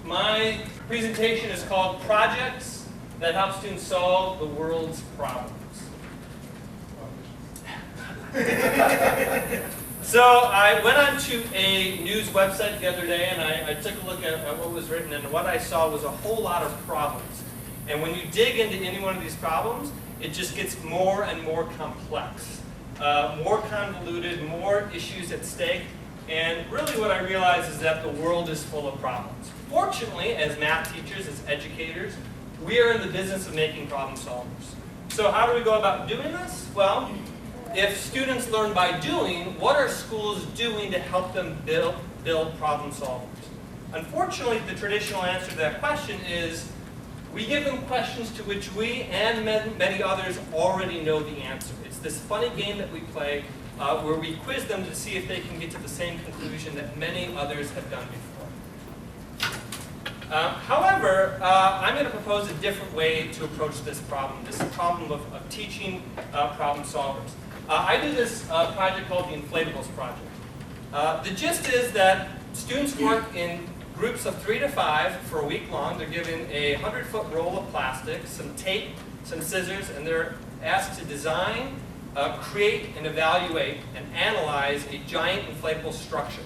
My presentation is called Projects That Help Students Solve the World's Problems. So I went onto a news website the other day and I took a look at what was written, and what I saw was a whole lot of problems. And when you dig into any one of these problems, it just gets more and more complex, more convoluted, more issues at stake. And really what I realized is that the world is full of problems. Fortunately, as math teachers, as educators, we are in the business of making problem solvers. So how do we go about doing this? Well, if students learn by doing, what are schools doing to help them build problem solvers? Unfortunately, the traditional answer to that question is we give them questions to which we and many others already know the answer. It's this funny game that we play where we quiz them to see if they can get to the same conclusion that many others have done before. However, I'm going to propose a different way to approach this problem of teaching problem solvers. I do this project called the Inflatables Project. The gist is that students work in groups of 3 to 5 for a week long. They're given a 100-foot roll of plastic, some tape, some scissors, and they're asked to design, create, and evaluate and analyze a giant inflatable structure.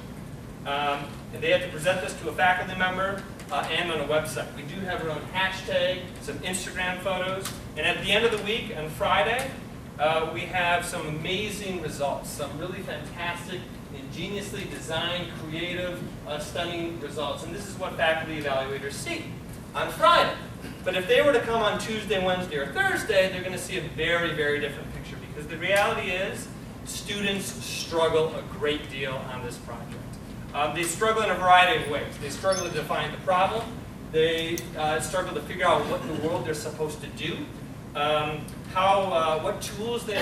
And they have to present this to a faculty member and on a website. We do have our own hashtag, some Instagram photos, and at the end of the week, on Friday, we have some amazing results, some really fantastic, ingeniously designed, creative, stunning results. And this is what faculty evaluators see on Friday. But if they were to come on Tuesday, Wednesday, or Thursday, they're going to see a very, very different picture, because the reality is students struggle a great deal on this project. They struggle in a variety of ways. They struggle to define the problem. They struggle to figure out what in the world they're supposed to do. What tools they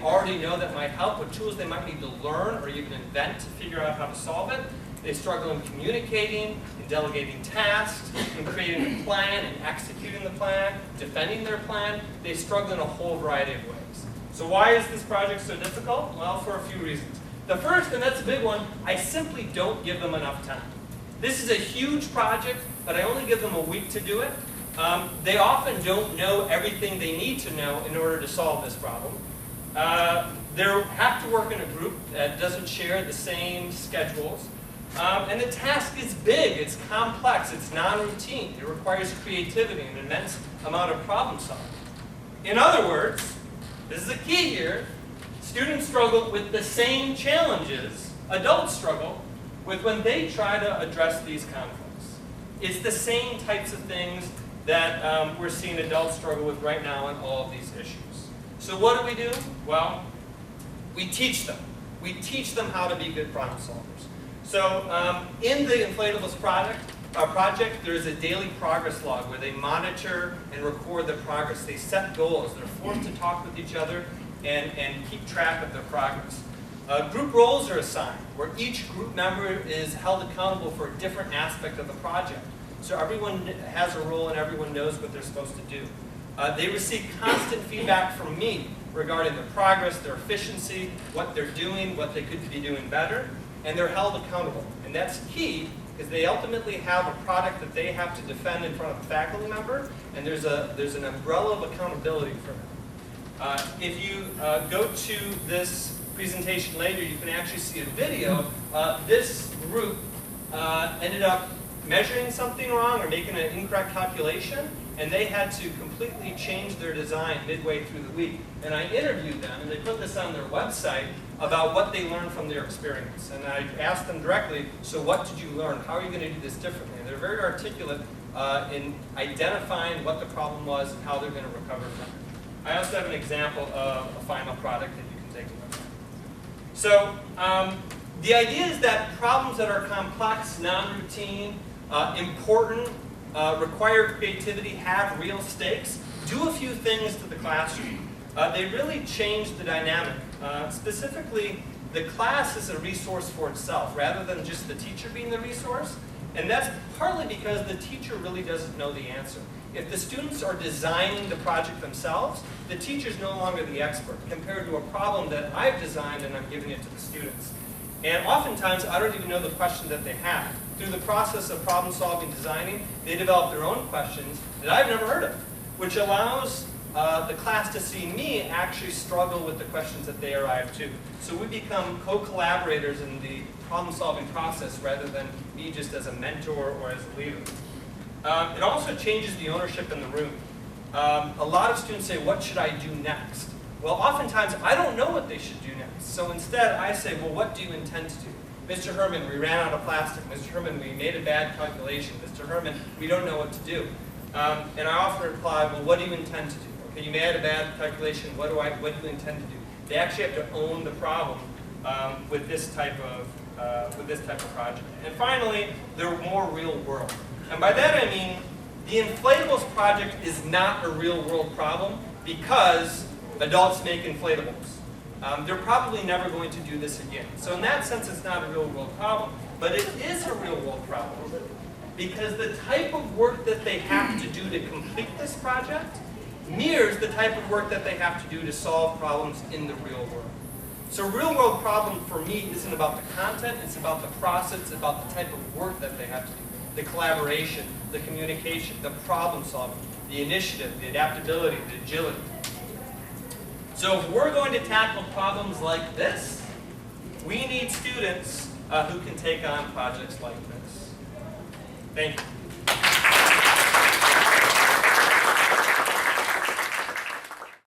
already know that might help, what tools they might need to learn or even invent to figure out how to solve it. They struggle in communicating, in delegating tasks, in creating a plan and executing the plan, defending their plan. They struggle in a whole variety of ways. So why is this project so difficult? Well, for a few reasons. The first, and that's a big one, I simply don't give them enough time. This is a huge project, but I only give them a week to do it. They often don't know everything they need to know in order to solve this problem. They have to work in a group that doesn't share the same schedules. And the task is big, it's complex, it's non-routine. It requires creativity and an immense amount of problem solving. In other words, this is a key here, students struggle with the same challenges adults struggle with when they try to address these conflicts. It's the same types of things that we're seeing adults struggle with right now in all of these issues. So what do? Well, we teach them. We teach them how to be good problem solvers. So in the Inflatables project, there is a daily progress log where they monitor and record their progress. They set goals. They're forced to talk with each other and keep track of their progress. Group roles are assigned, where each group member is held accountable for a different aspect of the project. So everyone has a role and everyone knows what they're supposed to do. They receive constant feedback from me regarding their progress, their efficiency, what they're doing, what they could be doing better, and they're held accountable. And that's key, because they ultimately have a product that they have to defend in front of a faculty member, and there's an umbrella of accountability for them. If you go to this presentation later, you can actually see a video. This group ended up measuring something wrong or making an incorrect calculation, and they had to completely change their design midway through the week. And I interviewed them, and they put this on their website about what they learned from their experience. And I asked them directly, so what did you learn? How are you going to do this differently? And they're very articulate in identifying what the problem was and how they're going to recover from it. I also have an example of a final product that you can take a look at. So the idea is that problems that are complex, non-routine, important, require creativity, have real stakes, do a few things to the classroom. They really change the dynamic. Specifically, the class is a resource for itself, rather than just the teacher being the resource. And that's partly because the teacher really doesn't know the answer. If the students are designing the project themselves, the teacher's no longer the expert, compared to a problem that I've designed and I'm giving it to the students. And oftentimes, I don't even know the question that they have. Through the process of problem solving, designing, they develop their own questions that I've never heard of, which allows the class to see me actually struggle with the questions that they arrive to. So we become co-collaborators in the problem-solving process rather than me just as a mentor or as a leader. It also changes the ownership in the room. A lot of students say, what should I do next? Well, oftentimes, I don't know what they should do next. So instead, I say, well, what do you intend to do? Mr. Herrmann, we ran out of plastic. Mr. Herrmann, we made a bad calculation. Mr. Herrmann, we don't know what to do. And I often reply, well, what do you intend to do? Okay, you made a bad calculation. What do you intend to do? They actually have to own the problem with this type of project. And finally, they're more real world. And by that I mean, the inflatables project is not a real world problem because adults make inflatables. They're probably never going to do this again. So in that sense, it's not a real world problem. But it is a real world problem because the type of work that they have to do to complete this project mirrors the type of work that they have to do to solve problems in the real world. So real world problem for me isn't about the content, it's about the process, it's about the type of work that they have to do. The collaboration, the communication, the problem solving, the initiative, the adaptability, the agility. So if we're going to tackle problems like this, we need students who can take on projects like this. Thank you.